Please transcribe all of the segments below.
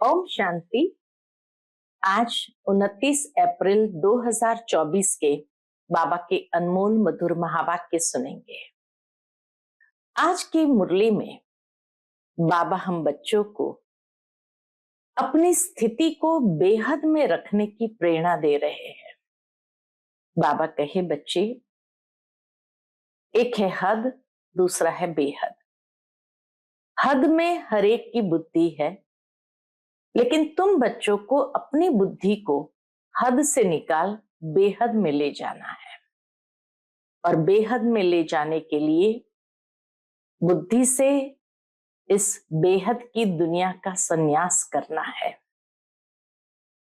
ओम शांति। आज 29 अप्रैल 2024 के बाबा के अनमोल मधुर महावाक्य सुनेंगे। आज की मुरली में बाबा हम बच्चों को अपनी स्थिति को बेहद में रखने की प्रेरणा दे रहे हैं। बाबा कहे, बच्चे, एक है हद, दूसरा है बेहद। हद में हर एक की बुद्धि है, लेकिन तुम बच्चों को अपनी बुद्धि को हद से निकाल बेहद में ले जाना है। और बेहद में ले जाने के लिए बुद्धि से इस बेहद की दुनिया का संन्यास करना है।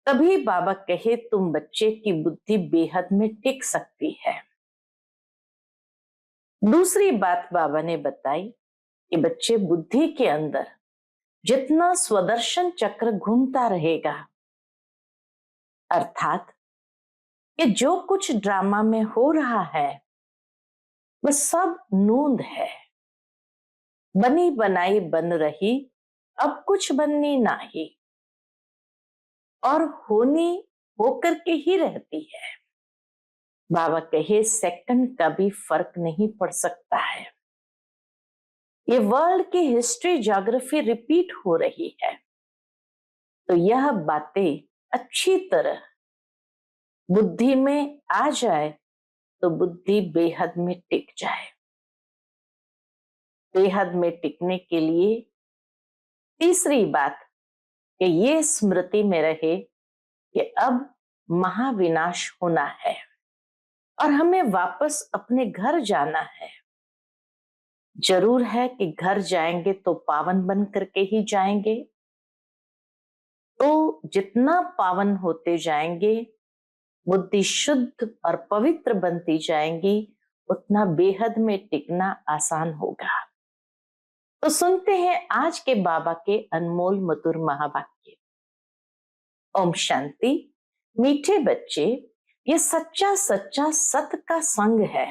तभी बाबा कहे तुम बच्चे की बुद्धि बेहद में टिक सकती है। दूसरी बात बाबा ने बताई कि बच्चे, बुद्धि के अंदर जितना स्वदर्शन चक्र घूमता रहेगा, अर्थात कि जो कुछ ड्रामा में हो रहा है वह सब नूंद है। बनी बनाई बन रही, अब कुछ बननी नहीं, और होनी होकर के ही रहती है। बाबा कहे सेकंड का भी फर्क नहीं पड़ सकता है। ये वर्ल्ड की हिस्ट्री ज्योग्राफी रिपीट हो रही है, तो यह बातें अच्छी तरह बुद्धि में आ जाए तो बुद्धि बेहद में टिक जाए। बेहद में टिकने के लिए तीसरी बात कि ये स्मृति में रहे कि अब महाविनाश होना है और हमें वापस अपने घर जाना है। जरूर है कि घर जाएंगे तो पावन बन करके ही जाएंगे, तो जितना पावन होते जाएंगे, बुद्धि शुद्ध और पवित्र बनती जाएंगी, उतना बेहद में टिकना आसान होगा। तो सुनते हैं आज के बाबा के अनमोल मधुर महावाक्य। ओम शांति। मीठे बच्चे, ये सच्चा सच्चा सत्य का संग है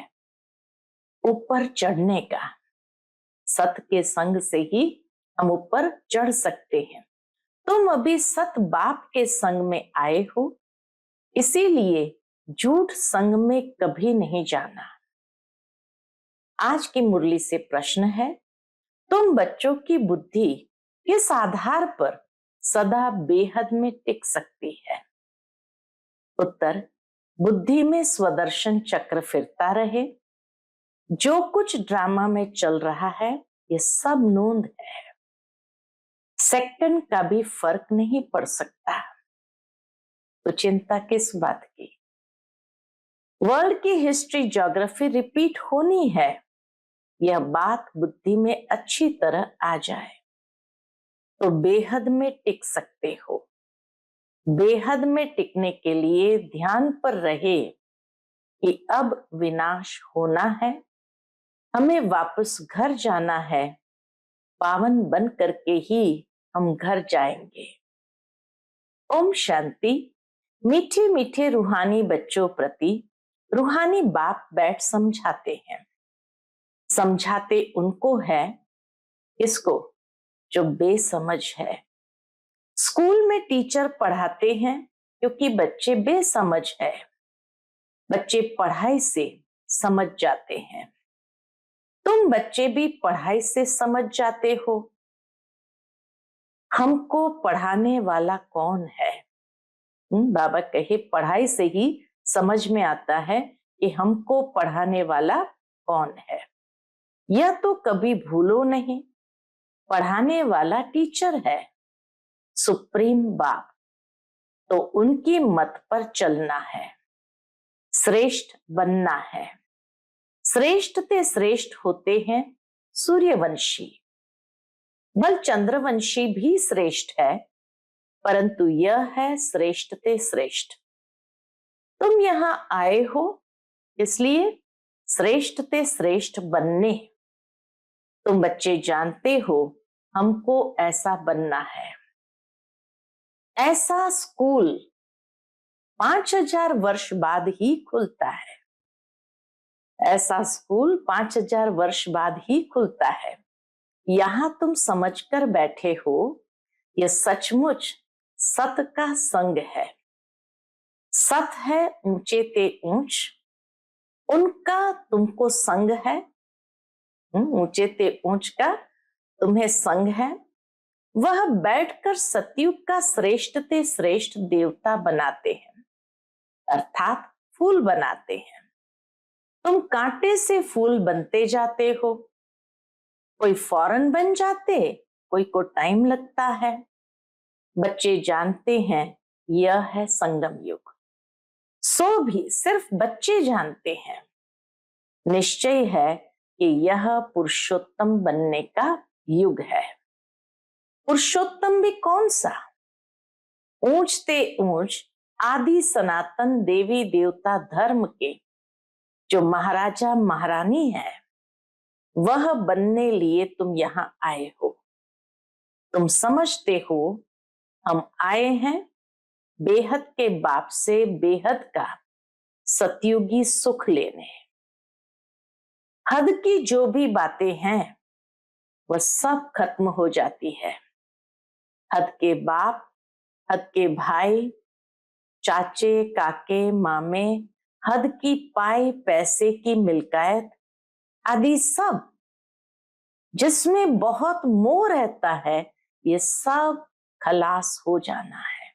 ऊपर चढ़ने का। सत्य के संग से ही हम ऊपर चढ़ सकते हैं। तुम अभी सत्य बाप के संग में आए हो, इसीलिए झूठ संग में कभी नहीं जाना। आज की मुरली से प्रश्न है, तुम बच्चों की बुद्धि किस आधार पर सदा बेहद में टिक सकती है? उत्तर, बुद्धि में स्वदर्शन चक्र फिरता रहे। जो कुछ ड्रामा में चल रहा है ये सब नूंद है। सेकंड का भी फर्क नहीं पड़ सकता, तो चिंता किस बात की? वर्ल्ड की हिस्ट्री ज्योग्राफी रिपीट होनी है, यह बात बुद्धि में अच्छी तरह आ जाए तो बेहद में टिक सकते हो। बेहद में टिकने के लिए ध्यान पर रहे कि अब विनाश होना है, हमें वापस घर जाना है। पावन बन करके ही हम घर जाएंगे। ओम शांति। मीठे मीठे रूहानी बच्चों प्रति रूहानी बाप बैठ समझाते हैं। समझाते उनको है, इसको जो बेसमझ है। स्कूल में टीचर पढ़ाते हैं क्योंकि बच्चे बेसमझ है। बच्चे पढ़ाई से समझ जाते हैं। तुम बच्चे भी पढ़ाई से समझ जाते हो। हमको पढ़ाने वाला कौन है? बाबा कहे पढ़ाई से ही समझ में आता है कि हमको पढ़ाने वाला कौन है। यह तो कभी भूलो नहीं, पढ़ाने वाला टीचर है, सुप्रीम बाप। तो उनकी मत पर चलना है, श्रेष्ठ बनना है। श्रेष्ठ ते श्रेष्ठ होते हैं सूर्यवंशी। बल चंद्रवंशी भी श्रेष्ठ है, परंतु यह है श्रेष्ठ ते श्रेष्ठ। तुम यहां आए हो इसलिए श्रेष्ठ ते श्रेष्ठ बनने। तुम बच्चे जानते हो हमको ऐसा बनना है। ऐसा स्कूल 5000 वर्ष बाद ही खुलता है। ऐसा स्कूल 5000 वर्ष बाद ही खुलता है। यहां तुम समझकर बैठे हो यह सचमुच सत का संग है। सत है ऊंचे ते ऊंच, उनका तुमको संग है। ऊंचे ते ऊंच का तुम्हें संग है। वह बैठकर सतयुग का श्रेष्ठ ते श्रेष्ठ देवता बनाते हैं, अर्थात फूल बनाते हैं। तुम कांटे से फूल बनते जाते हो। कोई फौरन बन जाते, कोई को टाइम लगता है। बच्चे जानते हैं यह है संगम युग। सो भी सिर्फ बच्चे जानते हैं। निश्चय है कि यह पुरुषोत्तम बनने का युग है। पुरुषोत्तम भी कौन सा? ऊंचते ऊंच आदि सनातन देवी देवता धर्म के जो महाराजा महारानी है, वह बनने लिए तुम यहां आए हो। तुम समझते हो हम आए हैं बेहद के बाप से बेहद का सतयुगी सुख लेने। हद की जो भी बातें हैं वह सब खत्म हो जाती है। हद के बाप, हद के भाई, चाचे, काके, मामे, हद की पाई पैसे की मिल्कियत आदि सब जिसमें बहुत मोह रहता है, ये सब खलास हो जाना है।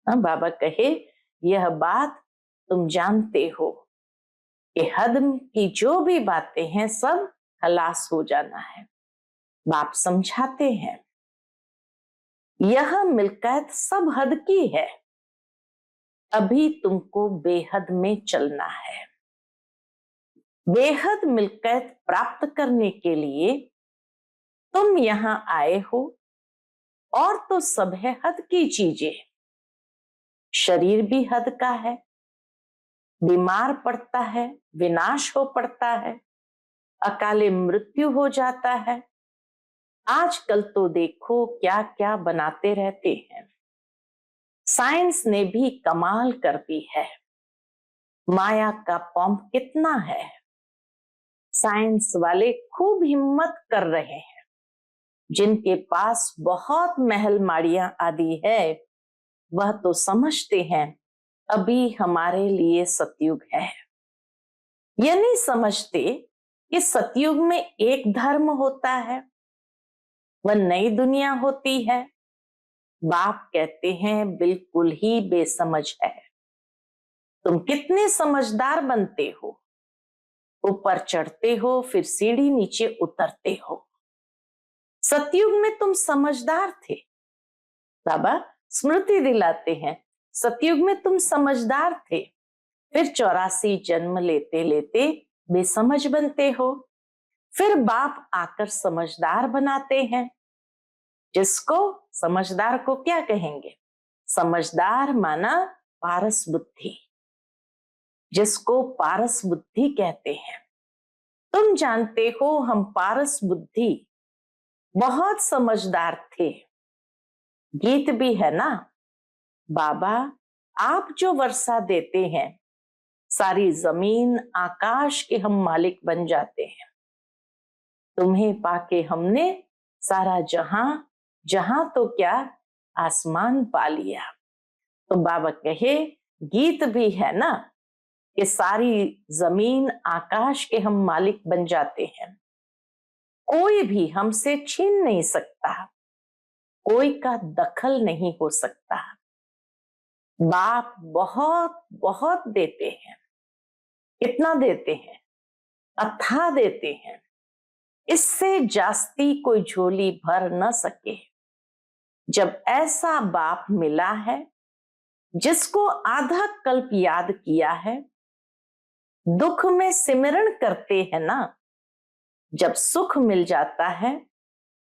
हाँ, बाबा कहे यह बात तुम जानते हो कि हद की जो भी बातें हैं सब खलास हो जाना है। बाप समझाते हैं यह मिल्कियत सब हद की है। अभी तुमको बेहद में चलना है। बेहद मिल्कियत प्राप्त करने के लिए तुम यहां आए हो। और तो सब है हद की चीजें। शरीर भी हद का है, बीमार पड़ता है, विनाश हो पड़ता है, अकाले मृत्यु हो जाता है। आजकल तो देखो क्या क्या बनाते रहते हैं। साइंस ने भी कमाल कर दी है। माया का पंप कितना है। साइंस वाले खूब हिम्मत कर रहे हैं। जिनके पास बहुत महल माड़ियां आदि है, वह तो समझते हैं अभी हमारे लिए सतयुग है। ये नहीं समझते कि सतयुग में एक धर्म होता है, वह नई दुनिया होती है। बाप कहते हैं बिल्कुल ही बेसमझ है। तुम कितने समझदार बनते हो। ऊपर चढ़ते हो, फिर सीढ़ी नीचे उतरते हो। सतयुग में तुम समझदार थे। बाबा स्मृति दिलाते हैं सतयुग में तुम समझदार थे, फिर 84 जन्म लेते लेते बेसमझ बनते हो। फिर बाप आकर समझदार बनाते हैं। जिसको समझदार को क्या कहेंगे? समझदार माना पारस बुद्धि, जिसको पारस बुद्धि कहते हैं। तुम जानते हो हम पारस बुद्धि बहुत समझदार थे। गीत भी है ना, बाबा आप जो वर्षा देते हैं, सारी जमीन आकाश के हम मालिक बन जाते हैं। तुम्हें पाके हमने सारा जहां, जहां तो क्या आसमान पा लिया। तो बाबा कहे गीत भी है ना कि सारी जमीन आकाश के हम मालिक बन जाते हैं। कोई भी हमसे छीन नहीं सकता, कोई का दखल नहीं हो सकता। बाप बहुत बहुत देते हैं। कितना देते हैं? अथाह देते हैं। इससे जास्ती कोई झोली भर न सके। जब ऐसा बाप मिला है जिसको आधा कल्प याद किया है, दुख में सिमरण करते हैं ना, जब सुख मिल जाता है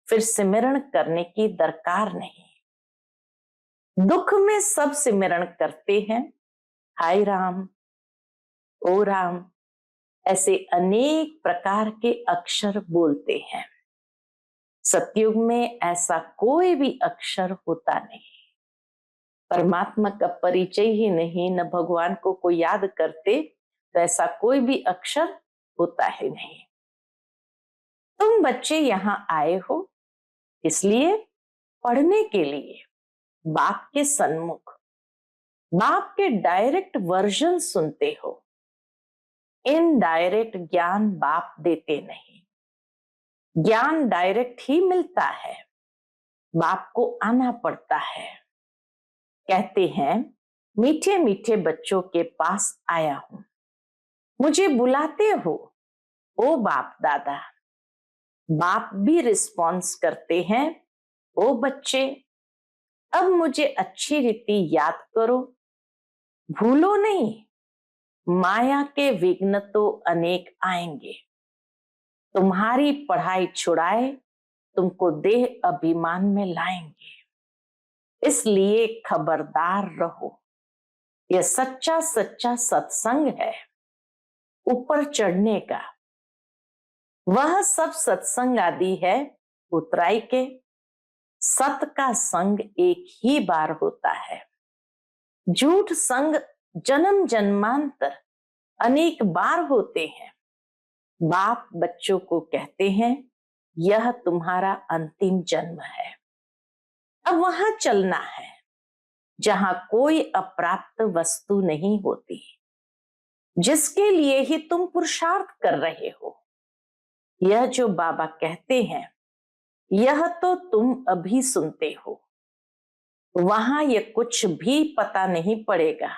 फिर सिमरण करने की दरकार नहीं। दुख में सब सिमरण करते हैं, हाय राम, ओ राम, ऐसे अनेक प्रकार के अक्षर बोलते हैं। सतयुग में ऐसा कोई भी अक्षर होता नहीं। परमात्मा का परिचय ही नहीं, न भगवान को कोई याद करते, तो ऐसा कोई भी अक्षर होता ही नहीं। तुम बच्चे यहां आए हो इसलिए पढ़ने के लिए बाप के सन्मुख बाप के डायरेक्ट वर्जन सुनते हो। इनडायरेक्ट ज्ञान बाप देते नहीं, ज्ञान डायरेक्ट ही मिलता है, बाप को आना पड़ता है। कहते हैं मीठे मीठे बच्चों के पास आया हूं, मुझे बुलाते हो ओ बाप दादा। बाप भी रिस्पॉन्स करते हैं, ओ बच्चे अब मुझे अच्छी रीति याद करो, भूलो नहीं, माया के विघ्न तो अनेक आएंगे, तुम्हारी पढ़ाई छुड़ाए तुमको देह अभिमान में लाएंगे, इसलिए खबरदार रहो। यह सच्चा सच्चा सत्संग है ऊपर चढ़ने का। वह सब सत्संग आदि है उतराई के। सत का संग एक ही बार होता है, झूठ संग जन्म जन्मांतर अनेक बार होते हैं। बाप बच्चों को कहते हैं यह तुम्हारा अंतिम जन्म है, अब वहां चलना है जहां कोई अप्राप्त वस्तु नहीं होती, जिसके लिए ही तुम पुरुषार्थ कर रहे हो। यह जो बाबा कहते हैं यह तो तुम अभी सुनते हो, वहां ये कुछ भी पता नहीं पड़ेगा।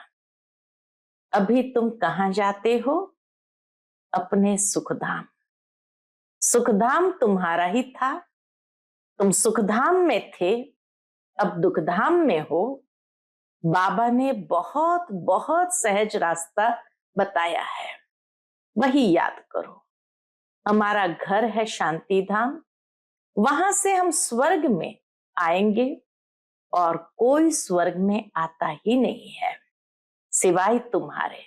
अभी तुम कहां जाते हो? अपने सुखधाम। सुखधाम तुम्हारा ही था, तुम सुखधाम में थे, अब दुखधाम में हो। बाबा ने बहुत बहुत सहज रास्ता बताया है, वही याद करो। हमारा घर है शांति धाम, वहां से हम स्वर्ग में आएंगे और कोई स्वर्ग में आता ही नहीं है सिवाय तुम्हारे।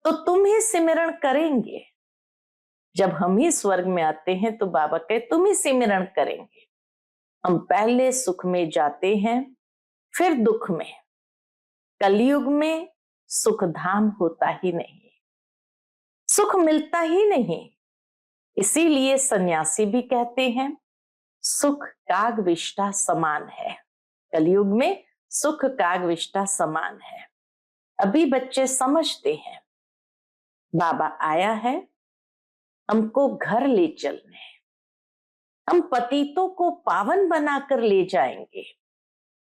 तो तुम ही सिमरण करेंगे। जब हम ही स्वर्ग में आते हैं तो बाबा कहे तुम ही सिमरण करेंगे। हम पहले सुख में जाते हैं फिर दुख में। कलयुग में सुख धाम होता ही नहीं, सुख मिलता ही नहीं। इसीलिए सन्यासी भी कहते हैं सुख कागविष्टा समान है। कलयुग में सुख कागविष्टा समान है। अभी बच्चे समझते हैं बाबा आया है हमको घर ले चलने, हम पतितों को पावन बनाकर ले जाएंगे।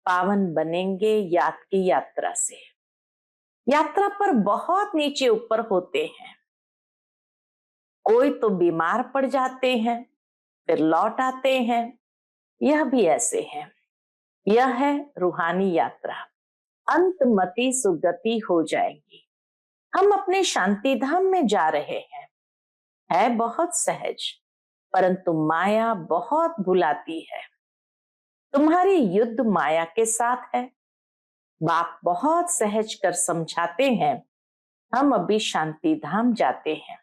पावन बनेंगे याद की यात्रा से। यात्रा पर बहुत नीचे ऊपर होते हैं, कोई तो बीमार पड़ जाते हैं फिर लौट आते हैं, यह भी ऐसे है। यह है रूहानी यात्रा, अंतमति सुगति हो जाएगी। हम अपने शांति धाम में जा रहे हैं, है बहुत सहज, परंतु माया बहुत भुलाती है। तुम्हारी युद्ध माया के साथ है। बाप बहुत सहज कर समझाते हैं, हम अभी शांति धाम जाते हैं,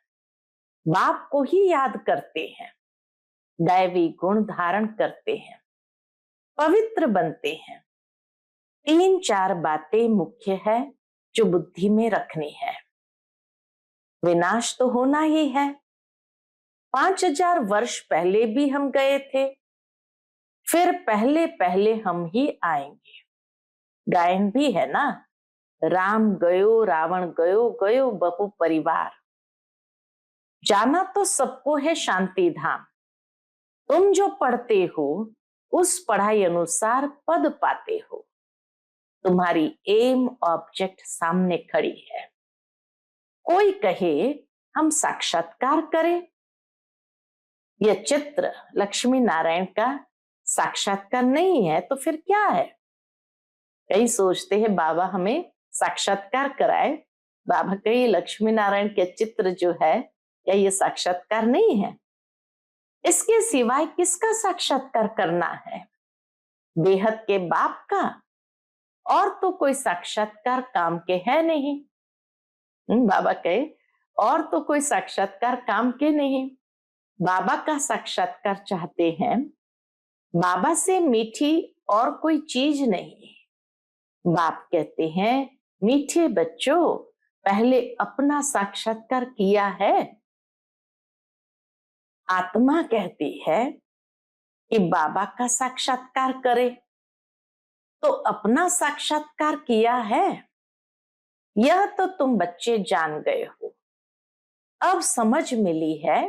बाप को ही याद करते हैं, दैवी गुण धारण करते हैं, पवित्र बनते हैं। 3-4 बातें मुख्य है जो बुद्धि में रखनी है। विनाश तो होना ही है। 5000 वर्ष पहले भी हम गए थे, फिर पहले पहले हम ही आएंगे। गायन भी है ना, राम गयो रावण गयो, गयो बहु परिवार। जाना तो सबको है शांति धाम। तुम जो पढ़ते हो उस पढ़ाई अनुसार पद पाते हो। तुम्हारी एम ऑब्जेक्ट सामने खड़ी है। कोई कहे हम साक्षात्कार करें, यह चित्र लक्ष्मी नारायण का साक्षात्कार नहीं है तो फिर क्या है? कई सोचते हैं बाबा हमें साक्षात्कार कराए। बाबा कहे लक्ष्मी नारायण के चित्र जो है क्या ये साक्षात्कार नहीं है? इसके सिवाय किसका साक्षात्कार करना है? बेहद के बाप का, और तो कोई साक्षात्कार काम के है नहीं। बाबा कहे और तो कोई साक्षात्कार काम के नहीं। बाबा का साक्षात्कार चाहते हैं, बाबा से मीठी और कोई चीज नहीं। बाप कहते हैं मीठे बच्चों पहले अपना साक्षात्कार किया है। आत्मा कहती है कि बाबा का साक्षात्कार करे, तो अपना साक्षात्कार किया है, यह तो तुम बच्चे जान गए हो। अब समझ मिली है,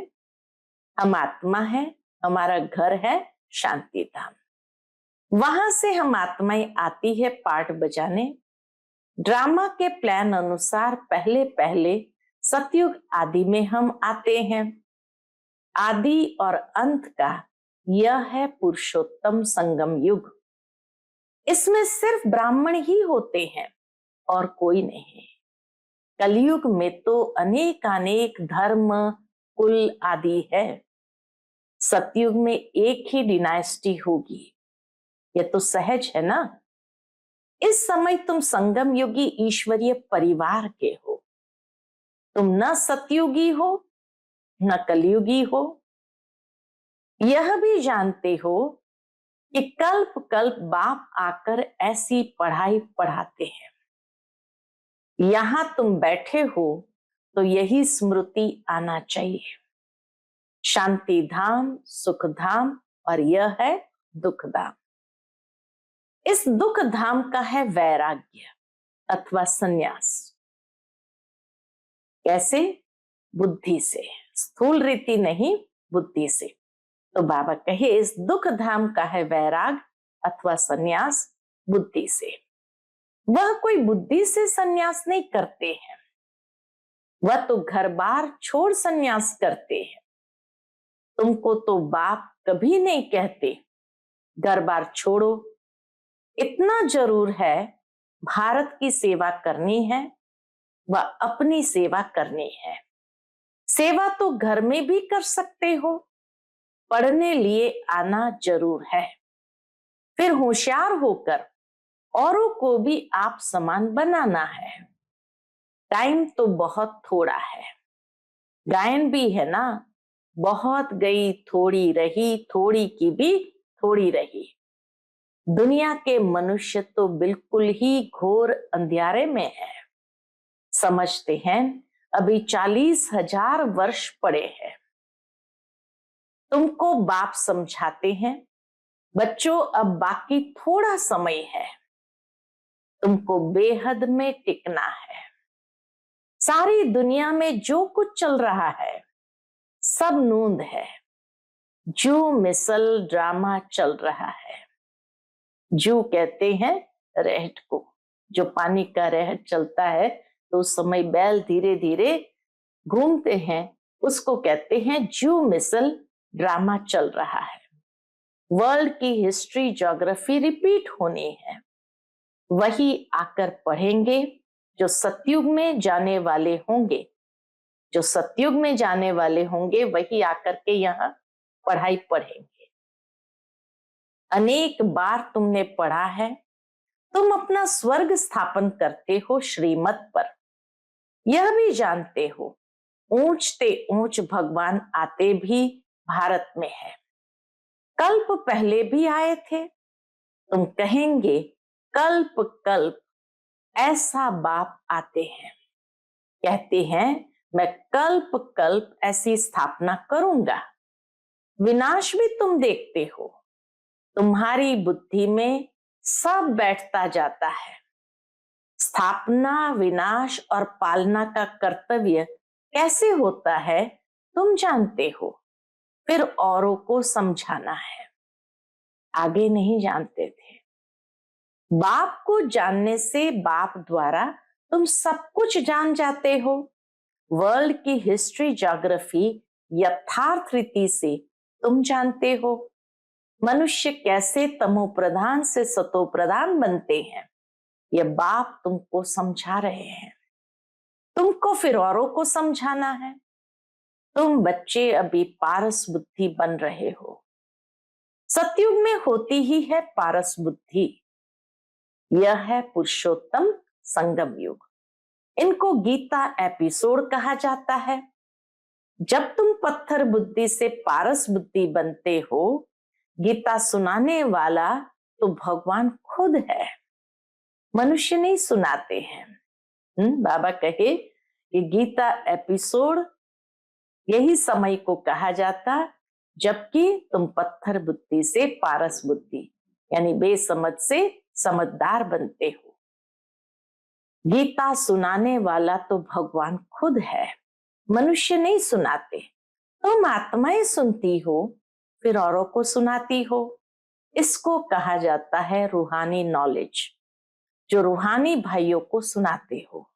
हम आत्मा है, हमारा घर है शांति धाम। वहां से हम आत्माएं आती है पार्ट बजाने। ड्रामा के प्लान अनुसार पहले पहले सतयुग आदि में हम आते हैं। आदि और अंत का यह है पुरुषोत्तम संगम युग। इसमें सिर्फ ब्राह्मण ही होते हैं और कोई नहीं। कलयुग में तो अनेक धर्म कुल आदि है। सतयुग में एक ही डिनाइस्टी होगी, यह तो सहज है ना। इस समय तुम संगम युगी ईश्वरीय परिवार के हो। तुम न सतयुगी हो न कलयुगी हो। यह भी जानते हो कि कल्प कल्प बाप आकर ऐसी पढ़ाई पढ़ाते हैं। यहां तुम बैठे हो तो यही स्मृति आना चाहिए, शांति धाम, सुख धाम, और यह है दुख धाम। इस दुख धाम का है वैराग्य अथवा संन्यास। कैसे? बुद्धि से, स्थूल रीति नहीं, बुद्धि से। तो बाबा कहे इस दुख धाम का है वैराग अथवा संन्यास बुद्धि से। वह कोई बुद्धि से संन्यास नहीं करते हैं, वह तो घर बार छोड़ संन्यास करते हैं। तुमको तो बाप कभी नहीं कहते घर बार छोड़ो। इतना जरूर है, भारत की सेवा करनी है व अपनी सेवा करनी है। सेवा तो घर में भी कर सकते हो, पढ़ने लिए आना जरूर है। फिर होशियार होकर औरों को भी आप समान बनाना है। टाइम तो बहुत थोड़ा है। गायन भी है ना, बहुत गई थोड़ी रही, थोड़ी की भी थोड़ी रही। दुनिया के मनुष्य तो बिल्कुल ही घोर अंधियारे में है। समझते हैं अभी 40,000 वर्ष पड़े हैं। तुमको बाप समझाते हैं, बच्चों अब बाकी थोड़ा समय है, तुमको बेहद में टिकना है। सारी दुनिया में जो कुछ चल रहा है सब नूंद है। जू मिसल ड्रामा चल रहा है। जू कहते हैं रहट को, जो पानी का रहट चलता है तो उस समय बैल धीरे धीरे घूमते हैं, उसको कहते हैं जू मिसल ड्रामा चल रहा है। वर्ल्ड की हिस्ट्री ज्योग्राफी रिपीट होनी है। वही आकर पढ़ेंगे जो सतयुग में जाने वाले होंगे। जो सतयुग में जाने वाले होंगे वही आकर के यहाँ पढ़ाई पढ़ेंगे। अनेक बार तुमने पढ़ा है, तुम अपना स्वर्ग स्थापन करते हो श्रीमत पर। यह भी जानते हो ऊंचते ऊंच भगवान आते भी भारत में है। कल्प पहले भी आए थे। तुम कहेंगे कल्प कल्प ऐसा बाप आते हैं, कहते हैं मैं कल्प कल्प ऐसी स्थापना करूंगा। विनाश भी तुम देखते हो। तुम्हारी बुद्धि में सब बैठता जाता है। स्थापना, विनाश और पालना का कर्तव्य कैसे होता है तुम जानते हो, फिर औरों को समझाना है। आगे नहीं जानते थे। बाप को जानने से बाप द्वारा तुम सब कुछ जान जाते हो। वर्ल्ड की हिस्ट्री ज्योग्राफी यथार्थ रीति से तुम जानते हो। मनुष्य कैसे तमो प्रधान से सतो प्रधान बनते हैं, यह बाप तुमको समझा रहे हैं। तुमको फिर औरों को समझाना है। तुम बच्चे अभी पारस बुद्धि बन रहे हो। सतयुग में होती ही है पारस बुद्धि। यह है पुरुषोत्तम संगम युग। इनको गीता एपिसोड कहा जाता है। जब तुम पत्थर बुद्धि से पारस बुद्धि बनते हो, गीता सुनाने वाला तो भगवान खुद है, मनुष्य नहीं सुनाते हैं। बाबा कहे ये गीता एपिसोड, यही समय को कहा जाता जबकि तुम पत्थर बुद्धि से पारस बुद्धि यानी बेसमझ से समझदार बनते हो। गीता सुनाने वाला तो भगवान खुद है, मनुष्य नहीं सुनाते। तुम आत्माएं सुनती हो, फिर औरों को सुनाती हो। इसको कहा जाता है रूहानी नॉलेज, जो रूहानी भाइयों को सुनाते हो।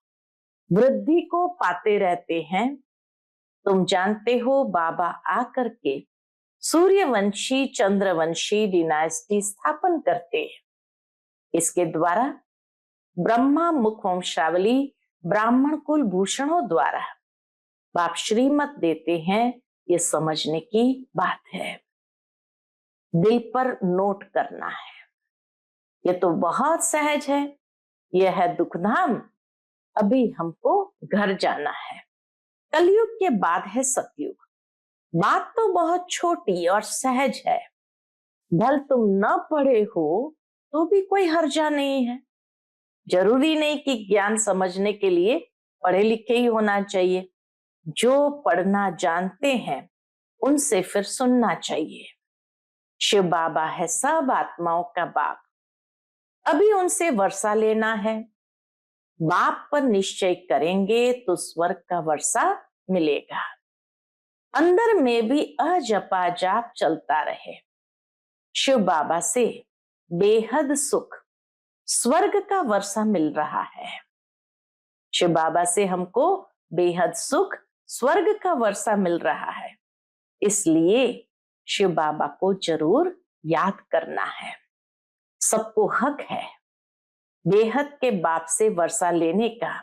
वृद्धि को पाते रहते हैं। तुम जानते हो बाबा आकर के सूर्यवंशी चंद्रवंशी डिनास्टी स्थापन करते हैं। इसके द्वारा ब्रह्मा मुख वंशावली ब्राह्मण कुल भूषणों द्वारा बाप श्रीमत देते हैं। ये समझने की बात है, दिल पर नोट करना है। ये तो बहुत सहज है। यह है दुखधाम, अभी हमको घर जाना है। कलयुग के बाद है सतयुग। बात तो बहुत छोटी और सहज है। भल तुम न पढ़े हो तो भी कोई हर्जा नहीं है। जरूरी नहीं कि ज्ञान समझने के लिए पढ़े लिखे ही होना चाहिए। जो पढ़ना जानते हैं उनसे फिर सुनना चाहिए। शिव बाबा है सब आत्माओं का बाप। अभी उनसे वर्षा लेना है। बाप पर निश्चय करेंगे तो स्वर्ग का वर्षा मिलेगा। अंदर में भी अजपा जाप चलता रहे। शिव बाबा से बेहद सुख स्वर्ग का वर्षा मिल रहा है। शिव बाबा से हमको बेहद सुख स्वर्ग का वर्षा मिल रहा है। इसलिए शिव बाबा को जरूर याद करना है। सबको हक है बेहद के बाप से वर्षा लेने का।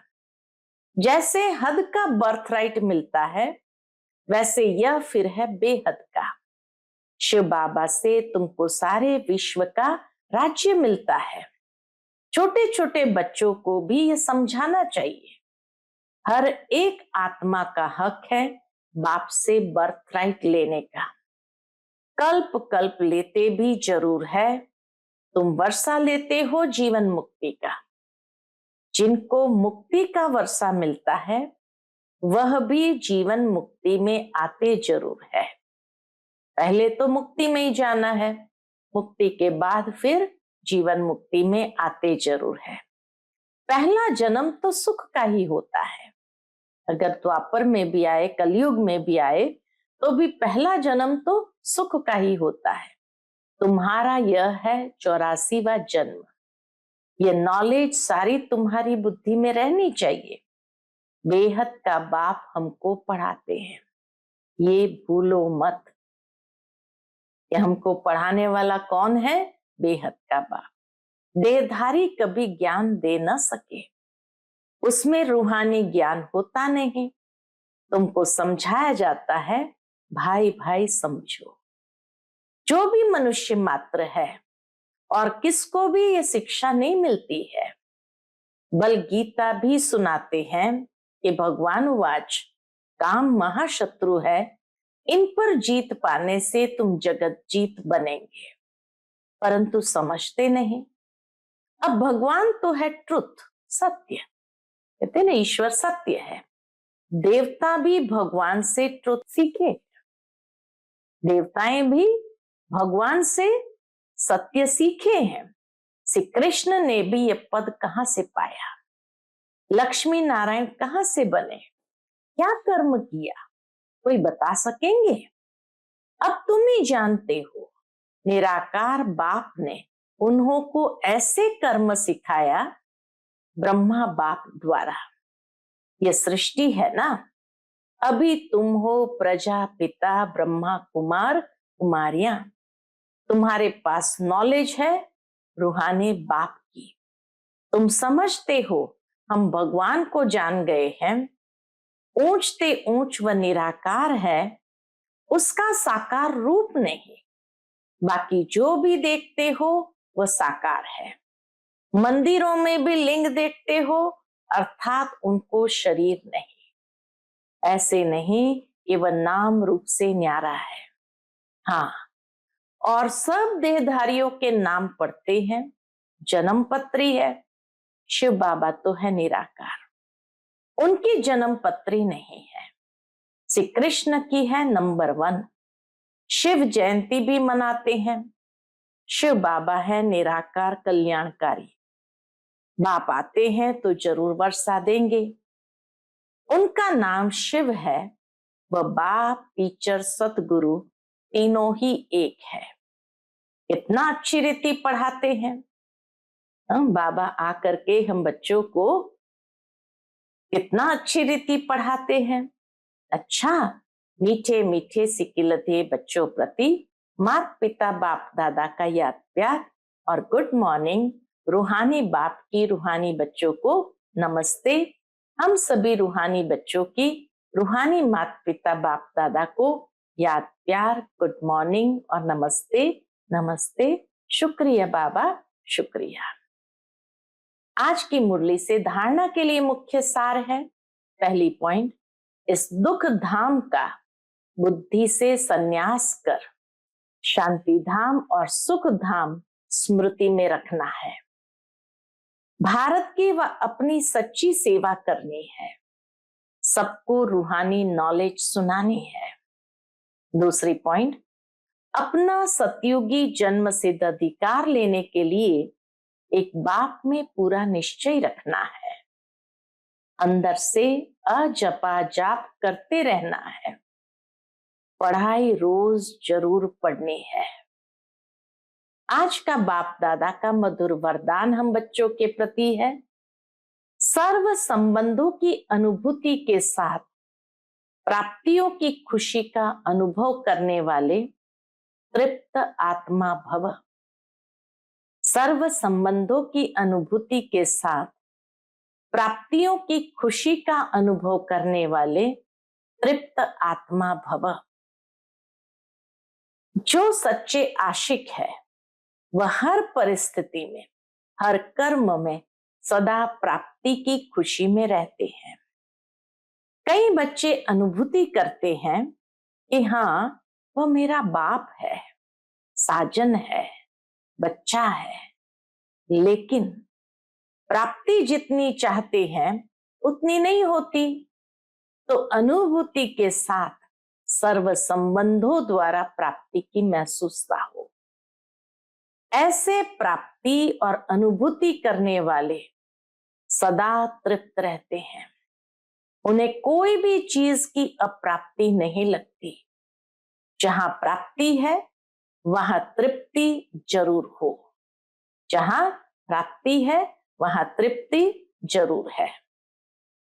जैसे हद का बर्थराइट मिलता है, वैसे यह फिर है बेहद का। शिव बाबा से तुमको सारे विश्व का राज्य मिलता है। छोटे छोटे बच्चों को भी यह समझाना चाहिए। हर एक आत्मा का हक है बाप से बर्थराइट लेने का। कल्प कल्प लेते भी जरूर है। तुम वर्षा लेते हो जीवन मुक्ति का। जिनको मुक्ति का वर्षा मिलता है वह भी जीवन मुक्ति में आते जरूर है। पहले तो मुक्ति में ही जाना है, मुक्ति के बाद फिर जीवन मुक्ति में आते जरूर है। पहला जन्म तो सुख का ही होता है। अगर द्वापर में भी आए, कलयुग में भी आए, तो भी पहला जन्म तो सुख का ही होता है। तुम्हारा यह है 84वां जन्म। ये नॉलेज सारी तुम्हारी बुद्धि में रहनी चाहिए। बेहद का बाप हमको पढ़ाते हैं, ये भूलो मत। ये हमको पढ़ाने वाला कौन है? बेहद का बाप। देहधारी कभी ज्ञान दे न सके, उसमें रूहानी ज्ञान होता नहीं। तुमको समझाया जाता है भाई भाई समझो। जो भी मनुष्य मात्र है और किसको भी ये शिक्षा नहीं मिलती है। बल गीता भी सुनाते हैं कि भगवान वाच काम महाशत्रु है, इन पर जीत पाने से तुम जगत जीत बनेंगे, परंतु समझते नहीं। अब भगवान तो है ट्रुथ, सत्य। कहते ना ईश्वर सत्य है। देवता भी भगवान से ट्रुथ सीखे। देवताएं भी भगवान से सत्य सीखे हैं। श्री कृष्ण ने भी ये पद कहां से पाया? लक्ष्मी नारायण कहां से बने? क्या कर्म किया? कोई बता सकेंगे? अब तुम ही जानते हो। निराकार बाप ने उन्हों को ऐसे कर्म सिखाया ब्रह्मा बाप द्वारा। ये सृष्टि है ना। अभी तुम हो प्रजापिता ब्रह्मा कुमार कुमारियां। तुम्हारे पास नॉलेज है रूहानी बाप की। तुम समझते हो हम भगवान को जान गए हैं। ऊंचते ऊंच व निराकार है, उसका साकार रूप नहीं। बाकी जो भी देखते हो वह साकार है। मंदिरों में भी लिंग देखते हो, अर्थात उनको शरीर नहीं। ऐसे नहीं कि वह नाम रूप से न्यारा है। हाँ, और सब देहधारियों के नाम पढ़ते हैं, जन्म पत्री है। शिव बाबा तो है निराकार, उनकी जन्म पत्री नहीं है। श्री कृष्ण की है नंबर 1। शिव जयंती भी मनाते हैं। शिव बाबा है निराकार कल्याणकारी। बाप आते हैं तो जरूर वर्षा देंगे। उनका नाम शिव है। वह बाप, टीचर, सतगुरु तीनों ही एक है। इतना अच्छी रीति पढ़ाते हैं। बाबा आकर के हम बच्चों को कितना अच्छी रीति पढ़ाते हैं। अच्छा, मीठे मीठे सिकिलते बच्चों प्रति माता पिता बाप दादा का याद प्यार और गुड मॉर्निंग। रूहानी बाप की रूहानी बच्चों को नमस्ते। हम सभी रूहानी बच्चों की रूहानी माता पिता बाप दादा को याद प्यार, गुड मॉर्निंग और नमस्ते। नमस्ते। शुक्रिया बाबा, शुक्रिया। आज की मुरली से धारणा के लिए मुख्य सार है। पहली पॉइंट, इस दुख धाम का बुद्धि से संन्यास कर शांति धाम और सुख धाम स्मृति में रखना है। भारत की व अपनी सच्ची सेवा करनी है। सबको रूहानी नॉलेज सुनानी है। दूसरी पॉइंट, अपना सतयुगी जन्म सिद्ध अधिकार लेने के लिए एक बाप में पूरा निश्चय रखना है। अंदर से अजपा जाप करते रहना है। पढ़ाई रोज जरूर पढ़नी है। आज का बाप दादा का मधुर वरदान हम बच्चों के प्रति है। सर्व संबंधों की अनुभूति के साथ प्राप्तियों की खुशी का अनुभव करने वाले तृप्त आत्मा भव। सर्व संबंधों की अनुभूति के साथ प्राप्तियों की खुशी का अनुभव करने वाले तृप्त आत्मा भव। जो सच्चे आशिक है वह हर परिस्थिति में, हर कर्म में सदा प्राप्ति की खुशी में रहते हैं। कई बच्चे अनुभूति करते हैं कि हाँ, वह मेरा बाप है, साजन है, बच्चा है, लेकिन प्राप्ति जितनी चाहते हैं उतनी नहीं होती। तो अनुभूति के साथ सर्व संबंधों द्वारा प्राप्ति की महसूसता हो। ऐसे प्राप्ति और अनुभूति करने वाले सदा तृप्त रहते हैं। उन्हें कोई भी चीज की अप्राप्ति नहीं लगती। जहां प्राप्ति है वहां तृप्ति जरूर हो। जहां प्राप्ति है वहां तृप्ति जरूर है।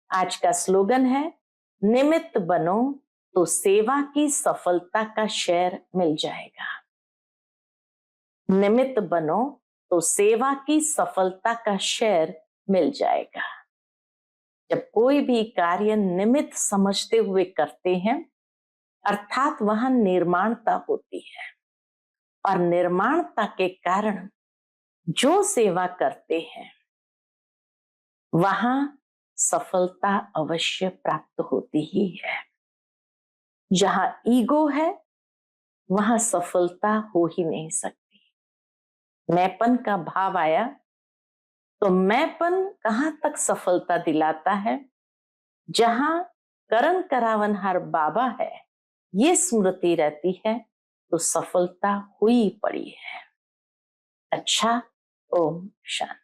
आज का स्लोगन है, निमित्त बनो तो सेवा की सफलता का शेयर मिल जाएगा। निमित्त बनो तो सेवा की सफलता का शेयर मिल जाएगा। जब कोई भी कार्य निमित्त समझते हुए करते हैं, अर्थात वहां निर्माणता होती है, और निर्माणता के कारण जो सेवा करते हैं वहां सफलता अवश्य प्राप्त होती ही है। जहां ईगो है वहां सफलता हो ही नहीं सकती। मैंपन का भाव आया तो मैंपन कहां तक सफलता दिलाता है? जहां करण करावनहार बाबा है, ये स्मृति रहती है तो सफलता हुई पड़ी है। अच्छा, ओम शांति।